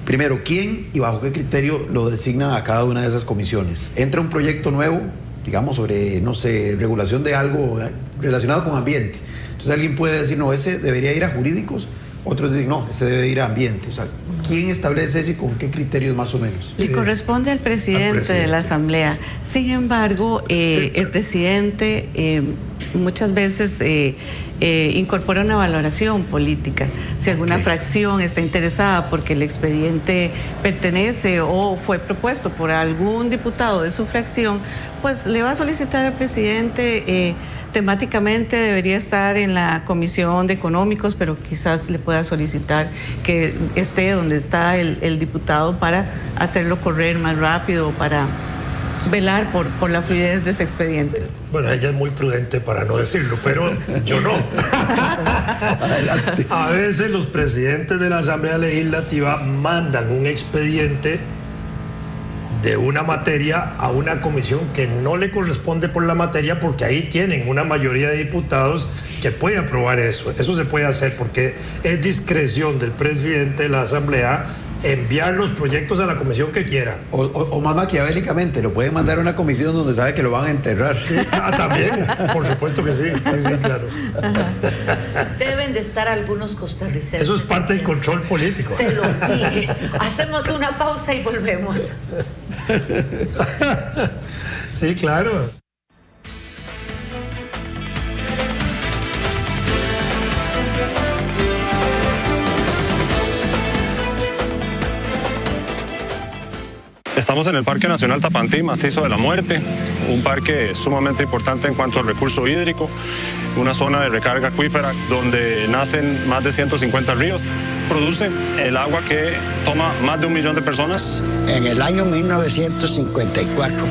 Primero, ¿quién y bajo qué criterio lo designan a cada una de esas comisiones? ¿Entra un proyecto nuevo, digamos, sobre, no sé, regulación de algo relacionado con ambiente? Entonces alguien puede decir, no, ese debería ir a jurídicos. Otros dicen, no, ese debe ir a ambiente. O sea, ¿quién establece eso y con qué criterios más o menos? Le corresponde al presidente de la Asamblea. Sin embargo, el presidente muchas veces incorpora una valoración política. Si alguna fracción está interesada porque el expediente pertenece o fue propuesto por algún diputado de su fracción, pues le va a solicitar al presidente. Temáticamente debería estar en la Comisión de Económicos, pero quizás le pueda solicitar que esté donde está el diputado para hacerlo correr más rápido, para velar por la fluidez de ese expediente. Bueno, ella es muy prudente para no decirlo, pero yo no. A veces los presidentes de la Asamblea Legislativa mandan un expediente de una materia a una comisión que no le corresponde por la materia, porque ahí tienen una mayoría de diputados que puede aprobar eso. Eso se puede hacer porque es discreción del presidente de la Asamblea enviar los proyectos a la comisión que quiera. O más maquiavélicamente, lo pueden mandar a una comisión donde sabe que lo van a enterrar. Sí, también, por supuesto que sí, claro. Deben de estar algunos costarricenses. Eso es parte del control político. Se lo dije. Hacemos una pausa y volvemos. Sí, claro. Estamos en el Parque Nacional Tapantí, Macizo de la Muerte, un parque sumamente importante en cuanto al recurso hídrico, una zona de recarga acuífera donde nacen más de 150 ríos. Produce el agua que toma más de 1 millón de personas. En el año 1954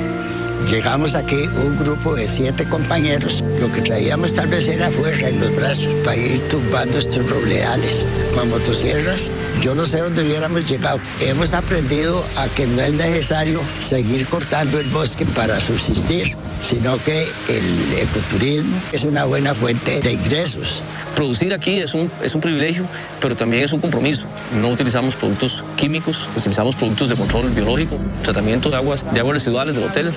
llegamos aquí un grupo de 7 compañeros. Lo que traíamos tal vez era fuerza en los brazos para ir tumbando estos robledales con motosierras. Yo no sé dónde hubiéramos llegado. Hemos aprendido a que no es necesario seguir cortando el bosque para subsistir, sino que el ecoturismo es una buena fuente de ingresos. Producir aquí es un privilegio, pero también es un compromiso. No utilizamos productos químicos, utilizamos productos de control biológico, tratamiento de aguas residuales del hotel,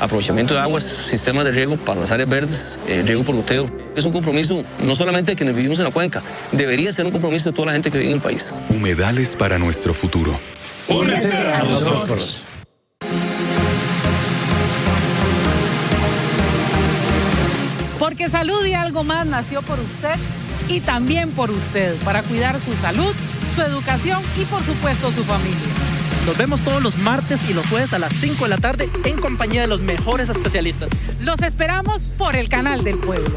aprovechamiento de aguas, sistemas de riego para las áreas verdes, riego por goteo. Es un compromiso no solamente de quienes vivimos en la cuenca, debería ser un compromiso de toda la gente que vive en el país. Humedales para nuestro futuro. Únete a nosotros. Porque Salud y Algo Más nació por usted y también por usted, para cuidar su salud, su educación y por supuesto su familia. Nos vemos todos los martes y los jueves a las 5 de la tarde en compañía de los mejores especialistas. Los esperamos por el Canal del Pueblo.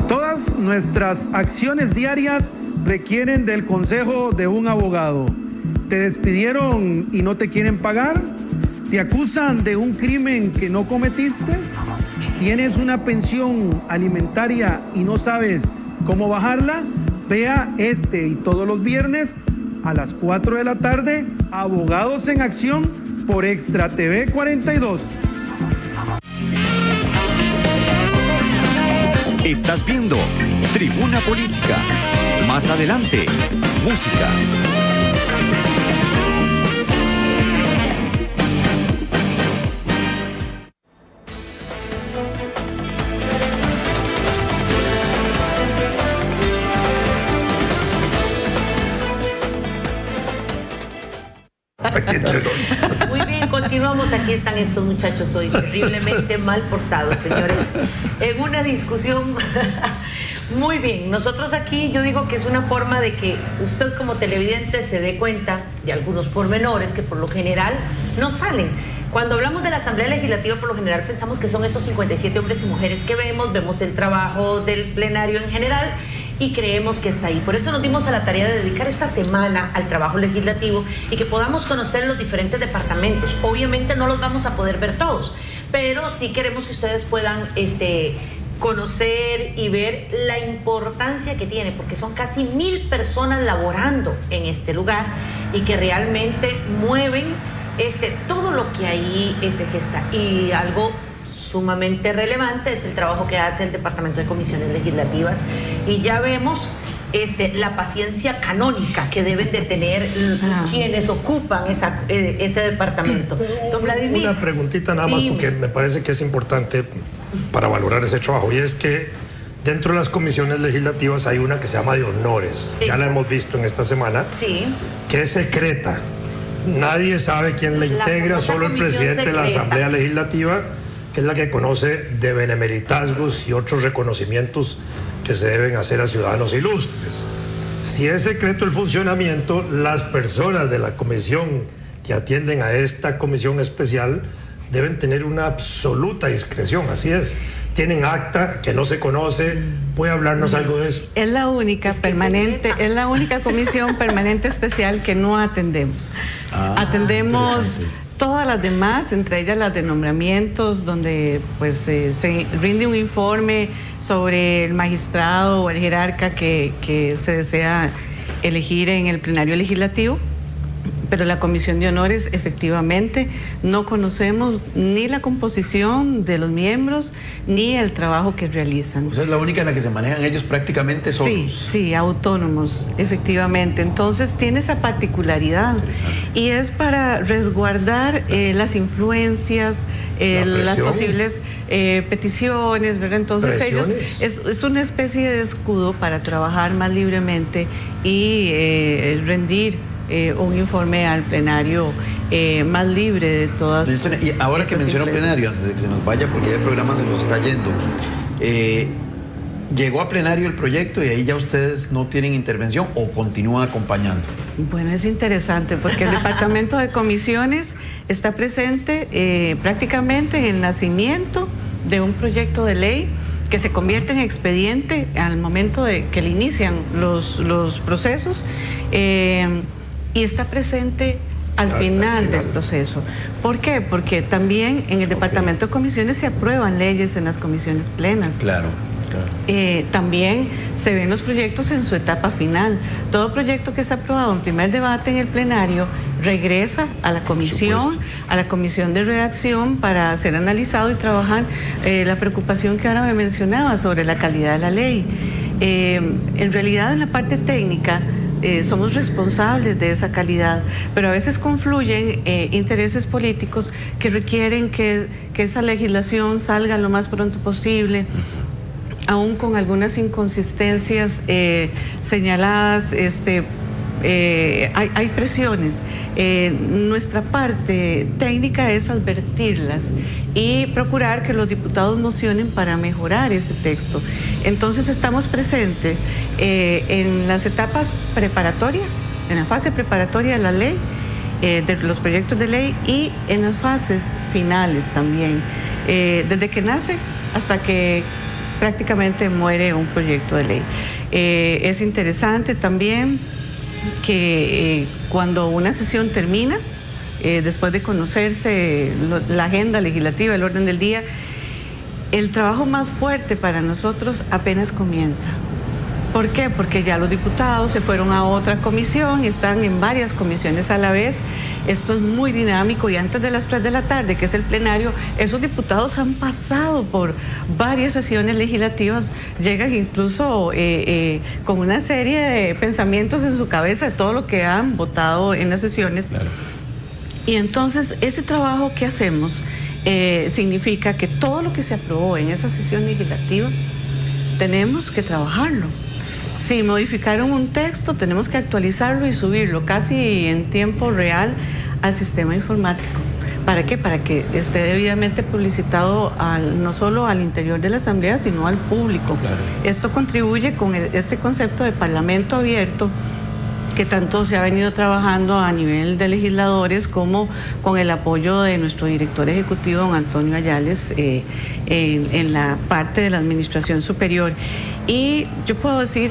Todas nuestras acciones diarias requieren del consejo de un abogado. ¿Te despidieron y no te quieren pagar? ¿Te acusan de un crimen que no cometiste? ¿Tienes una pensión alimentaria y no sabes cómo bajarla? Vea este y todos los viernes a las 4 de la tarde, Abogados en Acción por Extra TV 42. Estás viendo Tribuna Política. Más adelante, música. Muy bien, continuamos. Aquí están estos muchachos hoy terriblemente mal portados, señores, en una discusión. Muy bien, nosotros aquí yo digo que es una forma de que usted como televidente se dé cuenta de algunos pormenores que por lo general no salen. Cuando hablamos de la Asamblea Legislativa, por lo general pensamos que son esos 57 hombres y mujeres que vemos el trabajo del plenario en general y creemos que está ahí. Por eso nos dimos a la tarea de dedicar esta semana al trabajo legislativo y que podamos conocer los diferentes departamentos. Obviamente no los vamos a poder ver todos, pero sí queremos que ustedes puedan conocer y ver la importancia que tiene, porque son casi 1000 personas laborando en este lugar y que realmente mueven todo lo que ahí se gesta. Y algo sumamente relevante es el trabajo que hace el Departamento de Comisiones Legislativas, y ya vemos la paciencia canónica que deben de tener quienes ocupan ese departamento. Don Vladimir, una preguntita nada más, porque me parece que es importante para valorar ese trabajo, y es que dentro de las comisiones legislativas hay una que se llama de honores. Ya la hemos visto en esta semana, que es secreta. Nadie sabe quién la integra, solo el presidente de la Asamblea Legislativa, que es la que conoce de benemeritazgos y otros reconocimientos que se deben hacer a ciudadanos ilustres. Si es secreto el funcionamiento, las personas de la comisión que atienden a esta comisión especial deben tener una absoluta discreción, así es. Tienen acta que no se conoce. ¿Puede hablarnos algo de eso? Es la única es la única comisión permanente especial que no atendemos. Atendemos todas las demás, entre ellas las de nombramientos, donde pues se rinde un informe sobre el magistrado o el jerarca que se desea elegir en el plenario legislativo. Pero la comisión de honores, efectivamente, no conocemos ni la composición de los miembros ni el trabajo que realizan. O sea, es la única en la que se manejan ellos prácticamente solos. Sí, autónomos, efectivamente. Entonces tiene esa particularidad y es para resguardar las influencias, las posibles peticiones, ¿verdad? Entonces ellos es una especie de escudo para trabajar más libremente y rendir un informe al plenario más libre de todas. Y ahora que menciona plenario, antes de que se nos vaya, porque ya el programa se nos está yendo, ¿llegó a plenario el proyecto y ahí ya ustedes no tienen intervención o continúan acompañando? Bueno, es interesante porque el Departamento de Comisiones está presente prácticamente en el nacimiento de un proyecto de ley que se convierte en expediente al momento de que le inician los procesos, y está presente al final del proceso. ¿Por qué? Porque también en el Departamento de Comisiones se aprueban leyes en las comisiones plenas. Claro. También se ven los proyectos en su etapa final. Todo proyecto que es aprobado en primer debate en el plenario regresa a la comisión de redacción para ser analizado y trabajar la preocupación que ahora me mencionaba sobre la calidad de la ley. En realidad, en la parte técnica somos responsables de esa calidad, pero a veces confluyen intereses políticos que requieren que esa legislación salga lo más pronto posible, aún con algunas inconsistencias señaladas. Hay presiones. Nuestra parte técnica es advertirlas y procurar que los diputados mocionen para mejorar ese texto. Entonces estamos presentes en las etapas preparatorias, en la fase preparatoria de la ley, de los proyectos de ley, y en las fases finales también, desde que nace hasta que prácticamente muere un proyecto de ley. Es interesante también que cuando una sesión termina, después de conocerse la agenda legislativa, el orden del día, el trabajo más fuerte para nosotros apenas comienza. ¿Por qué? Porque ya los diputados se fueron a otra comisión, están en varias comisiones a la vez. Esto es muy dinámico y antes de las 3 de la tarde, que es el plenario, esos diputados han pasado por varias sesiones legislativas, llegan incluso con una serie de pensamientos en su cabeza de todo lo que han votado en las sesiones. Claro. Y entonces ese trabajo que hacemos significa que todo lo que se aprobó en esa sesión legislativa tenemos que trabajarlo. Si modificaron un texto, tenemos que actualizarlo y subirlo casi en tiempo real al sistema informático. ¿Para qué? Para que esté debidamente publicitado no solo al interior de la Asamblea, sino al público. Claro. Esto contribuye con este concepto de parlamento abierto que tanto se ha venido trabajando a nivel de legisladores como con el apoyo de nuestro director ejecutivo, don Antonio Ayales, en la parte de la administración superior. Y yo puedo decir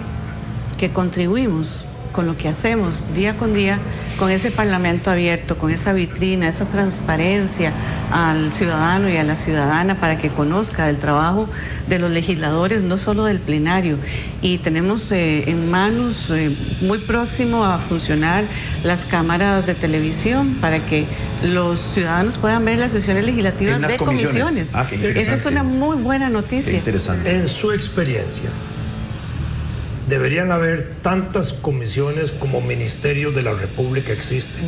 que contribuimos con lo que hacemos día con día, con ese parlamento abierto, con esa vitrina, esa transparencia al ciudadano y a la ciudadana para que conozca el trabajo de los legisladores, no solo del plenario. Y tenemos en manos muy próximo a funcionar las cámaras de televisión para que los ciudadanos puedan ver las sesiones legislativas de comisiones. Esa es una muy buena noticia. Qué interesante. En su experiencia, deberían haber tantas comisiones como ministerios de la República existen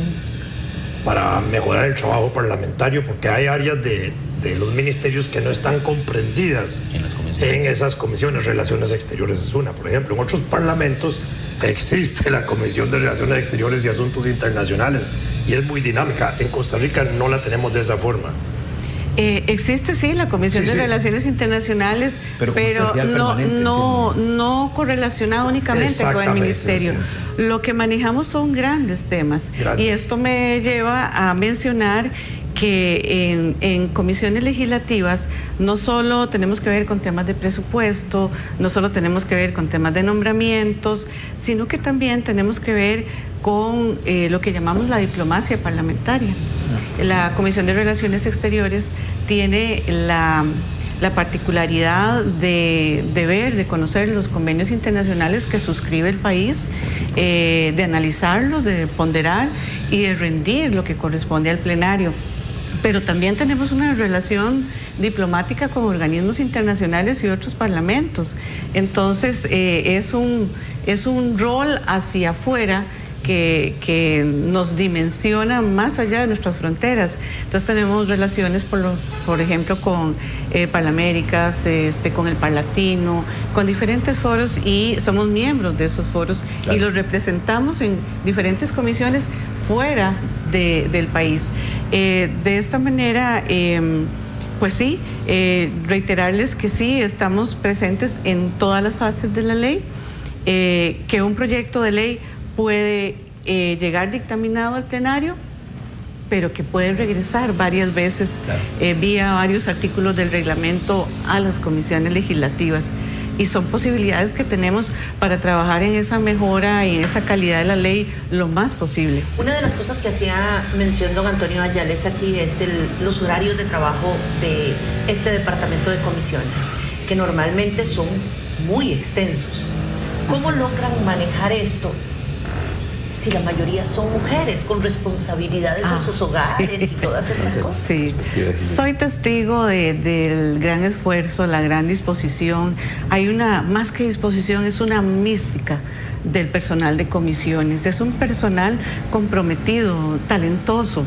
para mejorar el trabajo parlamentario, porque hay áreas de los ministerios que no están comprendidas en esas comisiones. Relaciones Exteriores es una, por ejemplo. En otros parlamentos existe la Comisión de Relaciones Exteriores y Asuntos Internacionales y es muy dinámica. En Costa Rica no la tenemos de esa forma. Existe sí la Comisión de Relaciones Internacionales, pero no correlacionada únicamente con el ministerio. Sí. Lo que manejamos son grandes temas. Y esto me lleva a mencionar que en comisiones legislativas no solo tenemos que ver con temas de presupuesto, no solo tenemos que ver con temas de nombramientos, sino que también tenemos que ver con lo que llamamos la diplomacia parlamentaria. La Comisión de Relaciones Exteriores tiene la particularidad de ver, de conocer los convenios internacionales que suscribe el país, de analizarlos, de ponderar y de rendir lo que corresponde al plenario. Pero también tenemos una relación diplomática con organismos internacionales y otros parlamentos. Entonces, es un rol hacia afuera que nos dimensiona más allá de nuestras fronteras. Entonces tenemos relaciones, por ejemplo, con Parlaméricas, con el Parlatino, con diferentes foros y somos miembros de esos foros. Claro. Y los representamos en diferentes comisiones fuera del país. De esta manera, pues sí, reiterarles que sí, estamos presentes en todas las fases de la ley, que un proyecto de ley puede llegar dictaminado al plenario, pero que puede regresar varias veces vía varios artículos del reglamento a las comisiones legislativas. Y son posibilidades que tenemos para trabajar en esa mejora y en esa calidad de la ley lo más posible. Una de las cosas que hacía mención don Antonio Ayales aquí es los horarios de trabajo de este departamento de comisiones, que normalmente son muy extensos. ¿Cómo logran manejar esto si la mayoría son mujeres con responsabilidades en sus hogares y todas estas cosas? Sí, soy testigo del gran esfuerzo, la gran disposición. Hay más que disposición, es una mística del personal de comisiones. Es un personal comprometido, talentoso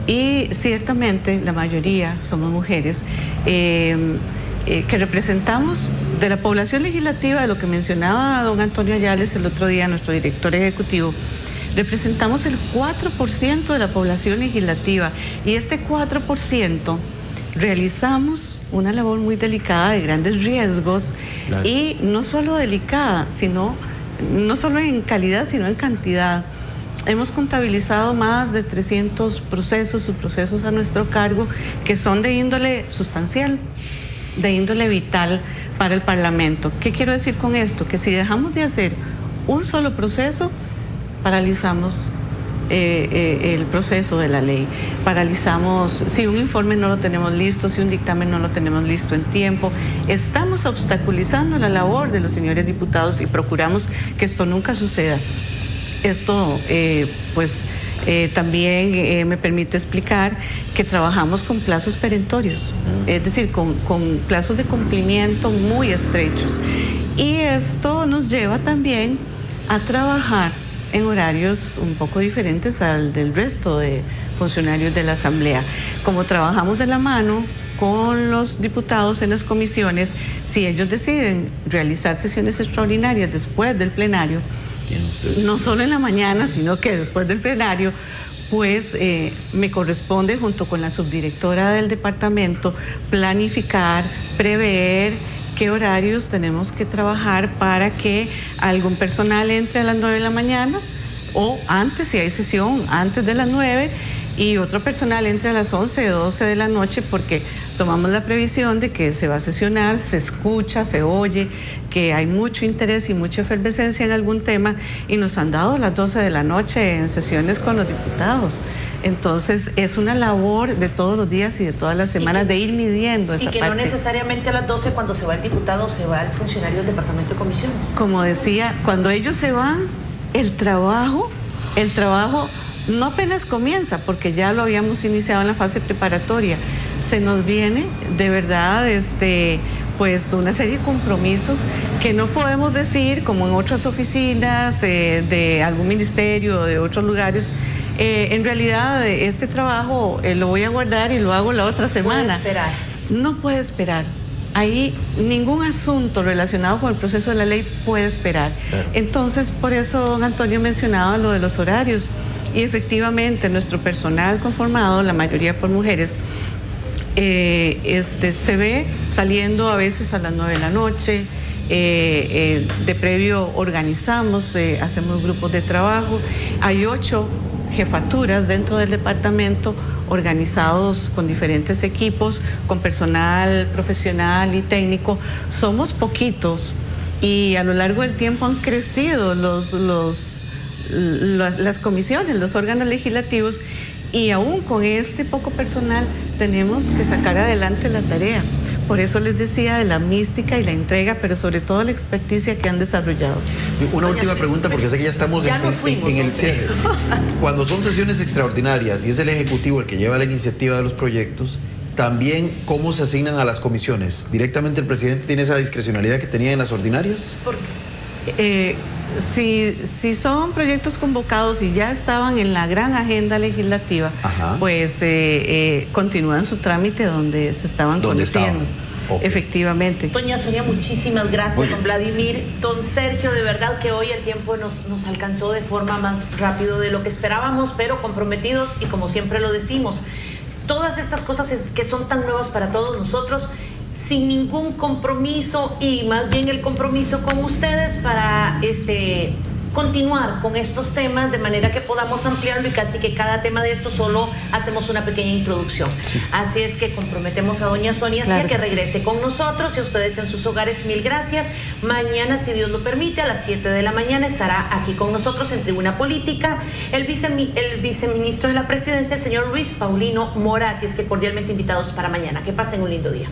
y ciertamente la mayoría somos mujeres que representamos de la población legislativa, de lo que mencionaba don Antonio Ayales el otro día, nuestro director ejecutivo. Representamos el 4% de la población legislativa y este 4% realizamos una labor muy delicada de grandes riesgos. Claro. Y no solo delicada, no solo en calidad, sino en cantidad. Hemos contabilizado más de 300 procesos, subprocesos a nuestro cargo que son de índole sustancial. de índole vital para el Parlamento. ¿Qué quiero decir con esto? Que si dejamos de hacer un solo proceso, paralizamos el proceso de la ley. Paralizamos, si un informe no lo tenemos listo, si un dictamen no lo tenemos listo en tiempo, estamos obstaculizando la labor de los señores diputados y procuramos que esto nunca suceda. Esto, también me permite explicar que trabajamos con plazos perentorios, es decir, con plazos de cumplimiento muy estrechos. Y esto nos lleva también a trabajar en horarios un poco diferentes al del resto de funcionarios de la Asamblea. Como trabajamos de la mano con los diputados en las comisiones, si ellos deciden realizar sesiones extraordinarias después del plenario, no solo en la mañana, sino que después del plenario, pues me corresponde, junto con la subdirectora del departamento, planificar, prever qué horarios tenemos que trabajar para que algún personal entre a las 9 de la mañana o antes, si hay sesión, antes de las 9, y otro personal entre a las 11, 12 de la noche, porque tomamos la previsión de que se va a sesionar, se escucha, se oye, que hay mucho interés y mucha efervescencia en algún tema, y nos han dado las 12 de la noche en sesiones con los diputados. Entonces, es una labor de todos los días y de todas las semanas de ir midiendo esa parte. Y que no necesariamente a las 12 cuando se va el diputado, se va el funcionario del departamento de comisiones. Como decía, cuando ellos se van, el trabajo no apenas comienza, porque ya lo habíamos iniciado en la fase preparatoria. Se nos viene, de verdad, pues una serie de compromisos que no podemos decir, como en otras oficinas de algún ministerio o de otros lugares. En realidad, este trabajo lo voy a guardar y lo hago la otra semana. ¿Puede esperar? No puede esperar. Ahí ningún asunto relacionado con el proceso de la ley puede esperar. Claro. Entonces, por eso don Antonio mencionaba lo de los horarios. Y efectivamente, nuestro personal conformado, la mayoría por mujeres, se ve saliendo a veces a las 9 de la noche. De previo organizamos, hacemos grupos de trabajo. Hay 8 jefaturas dentro del departamento organizados con diferentes equipos, con personal profesional y técnico. Somos poquitos y a lo largo del tiempo han crecido las comisiones, los órganos legislativos, y aún con este poco personal tenemos que sacar adelante la tarea. Por eso les decía de la mística y la entrega, pero sobre todo la experticia que han desarrollado. Una última pregunta, porque sé que ya estamos en el cierre. Cuando son sesiones extraordinarias y es el Ejecutivo el que lleva la iniciativa de los proyectos, también, ¿cómo se asignan a las comisiones? ¿Directamente el presidente tiene esa discrecionalidad que tenía en las ordinarias? Si son proyectos convocados y ya estaban en la gran agenda legislativa, pues continúan su trámite donde se estaban conociendo. Okay. Efectivamente. Doña Sonia, muchísimas gracias. Don Vladimir, don Sergio, de verdad que hoy el tiempo nos alcanzó de forma más rápido de lo que esperábamos, pero comprometidos, y como siempre lo decimos, todas estas cosas que son tan nuevas para todos nosotros, sin ningún compromiso, y más bien el compromiso con ustedes para continuar con estos temas de manera que podamos ampliarlo, y casi que cada tema de esto solo hacemos una pequeña introducción. Sí. Así es que comprometemos a doña Sonia a que regrese con nosotros, y a ustedes en sus hogares, mil gracias. Mañana, si Dios lo permite, a las 7 de la mañana estará aquí con nosotros en Tribuna Política el viceministro de la Presidencia, el señor Luis Paulino Mora. Así es que cordialmente invitados para mañana. Que pasen un lindo día.